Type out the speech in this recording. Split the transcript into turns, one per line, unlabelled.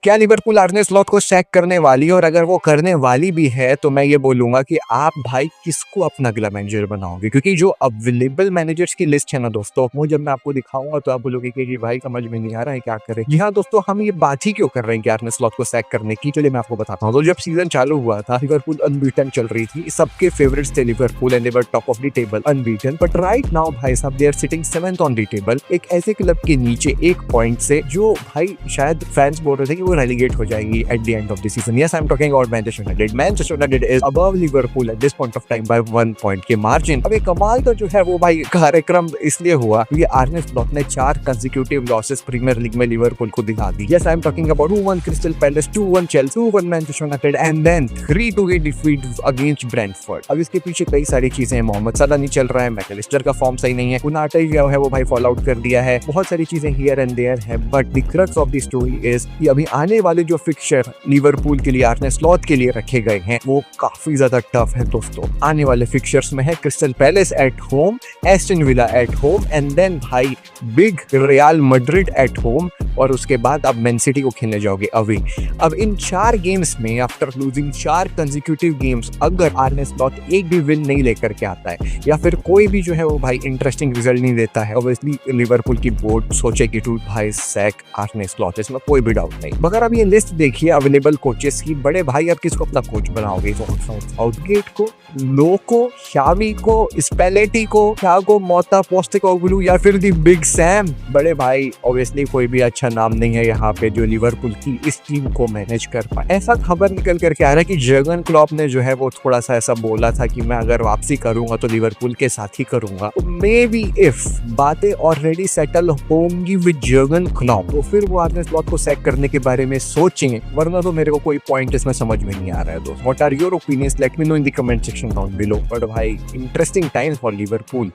क्या Liverpool आर्ने slot को sac करने वाली है? और अगर वो करने वाली भी है तो मैं ये बोलूंगा कि आप भाई किसको अपना अगला मैनेजर बनाओगे, क्योंकि जो अवेलेबल मैनेजर्स की लिस्ट है ना दोस्तों, वो जब मैं आपको दिखाऊंगा तो आप बोलोगे कि भाई समझ में नहीं आ रहा है क्या करें। जी हाँ दोस्तों, हम ये बात ही क्यों कर रहे हैं कि आर्ने स्लॉट को सैक करने की, चलिए मैं आपको बताता हूँ। तो जब सीजन चालू हुआ था, लिवरपूल अनबीटन चल रही थी, सबके फेवरेट्स थे Liverpool and they were top of the table unbeaten. But right now भाई साहब they are sitting 7th on the table, एक ऐसे क्लब के नीचे एक पॉइंट से जो भाई शायद फैंस बोल रहे थे कि वो रेलीगेट हो जाएगी at the end of the season. Yes, I am talking about Manchester United. Manchester United is above Liverpool at this point of time by 1 point के मार्जिन। अब ये कमाल तो जो है वो भाई कार्यक्रम इसलिए हुआ क्योंकि आर्ने स्लॉट ने 4 कंसेक्यूटिव लॉसेस प्रीमियर लीग में लिवरपूल को दिखा दी। Yes, I am talking about 2-1 Crystal Palace, 2-1 Chelsea, 2-1 Manchester United and then 3-2 defeat against Brentford. अब इसके पीछे कई सारी चीजें हैं। मोहम्मद सलाह नहीं चल रहा है, मैकलिस्टर का फॉर्म सही नहीं है, उनाटे जो है वो भाई फॉल आउट कर दिया है, बहुत सारी चीजें हियर एंड देयर है। But the crux of the story is कि अभी आने वाले जो फिक्चर लिवरपूल के लिए आर्ने स्लॉट के लिए रखे गए हैं वो काफी ज्यादा टफ है दोस्तों। आने वाले फिक्चर्स में है Crystal Palace at home, Aston Villa at home and then भाई big Real Madrid at home, और उसके बाद अब मैन सिटी को खेलने जाओगे अवे। अब इन 4 गेम्स में आफ्टर लूजिंग 4 कंसेक्यूटिव गेम्स, अगर आर्ने स्लॉट एक भी विन नहीं लेकर के आता है या फिर कोई भी जो है वो भाई इंटरेस्टिंग रिजल्ट नहीं देता है, ऑब्वियसली लिवरपूल की बोर्ड सोचेगी टू भाई सैक आर्ने स्लॉट, इसमें कोई भी डाउट नहीं। मगर अब ये लिस्ट देखिए अवेलेबल कोचेस की, बड़े भाई अब किसको अपना कोच बनाओगे? साउथगेट को, लोको, शामी को, स्पेलेटी को, थियागो मोटा, पोस्टेकोग्लू या फिर दी बिग सैम? बड़े भाई ऑब्वियसली कोई भी अच्छा नाम नहीं है यहाँ पे जो लिवरपूल की इस टीम को मैनेज कर पाए। ऐसा खबर निकल करके आ रहा है कि जर्गन क्लॉप ने जो है वो थोड़ा सा ऐसा बोला था कि मैं अगर वापसी करूंगा तो लिवरपूल के साथ ही करूंगा। तो मे बी इफ बातें ऑलरेडी सेटल होंगी विद जर्गन क्लॉप तो फिर वो आर्ने स्लॉट को सैक करने के बारे में सोचेंगे, वरना तो मेरे को कोई पॉइंट इसमें समझ में नहीं आ रहा है दोस्त। What are your opinions? Let me know in the comment section down below. But भाई इंटरेस्टिंग टाइम्स फॉर लिवरपूल।